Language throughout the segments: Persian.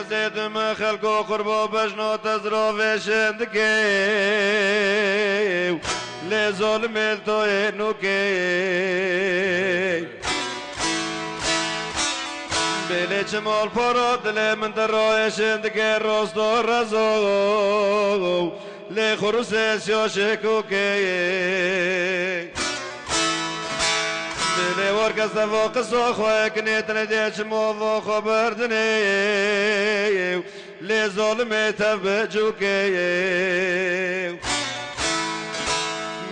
كزيد ما خلقو قربو بجنو تزرو فيشندكي لظلم التوينوكي بليش مول فرود لمن درويشندكي روستو رزو لخروسيس يوشكوكي بلي ورقة فوق السوخ كنيت نديش موضو خبردني لي ظلمي تبجوكي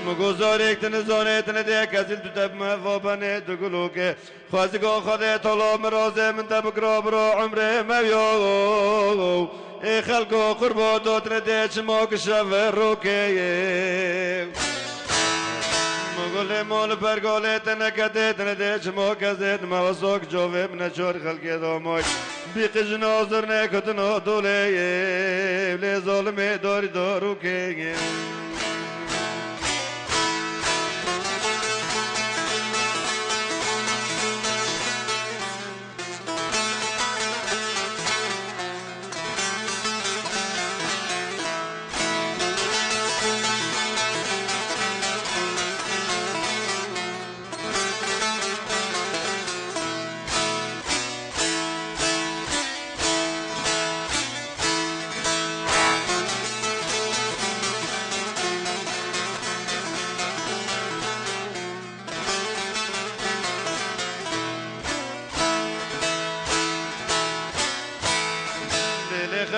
مگذاریک تنزانه تندیک از این تب مفابنه تقولوك خوازگو خده طلو مرازه من تب قراب رو عمره مبیو ای خلقو قربو دو تندیک موک شفر روكي مقول مول برگوله تنکده تندیک موک ازید موسوک جوه من چور خلقی دوموی بیقش نازر نکتنو دوله لی ظلمه داری داروكي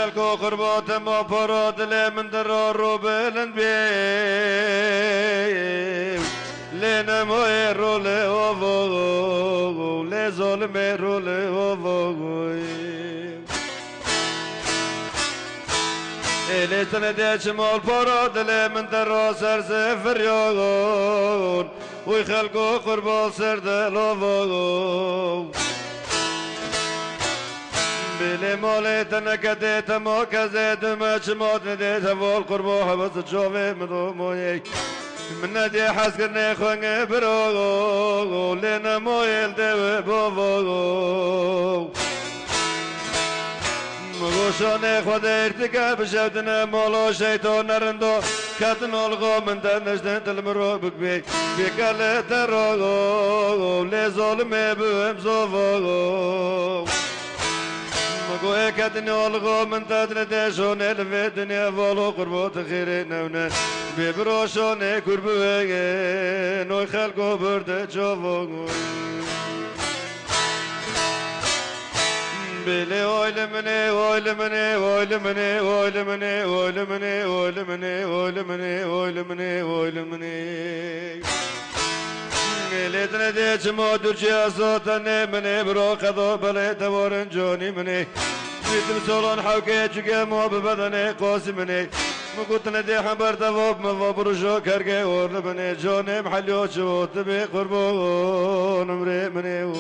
خلقو قربات ما فراد لي من درار روبلن بيم لنا مويرو لي وفوغو لي ظلميرو لي وفوغو إلي تنديش مال فراد لي من درار سرسفر يوغون ويخلقو قربات سردل وفوغو بلي مولي تنكديت مو كزيت ما شموت نديت فول قربو حبس تشوفي مضموي من ندي حسكني خواني بروغو لنا مويل دي بوغو مغوشاني خودي ارتكا بشوتنا مولو شيطان نرندو كاتن الغو من دنشتن تلمرو بكبي بكالي تروغو لي ظلمي بهم صوفوغو مگوی کدنی آلگو من تدن دشون الوی دنیا والو قربات خیره نونه ببروشانه کربوه نوی خلقو برده چاوگو بلی اویل منه اویل منه اویل منه اویل منه اویل منه اویل منه اویل منه اویل منه اویل منه لیتن دیچ مادر چی ازاتنه منه برو خدا بله تورن جانی منه بیتم سولان حوکه چگه ما ببدنه قاسی منه مقوتن دی حبر دواب مفابر شو کرگه اور منه جانم حلیو چوت بی قربان امره منه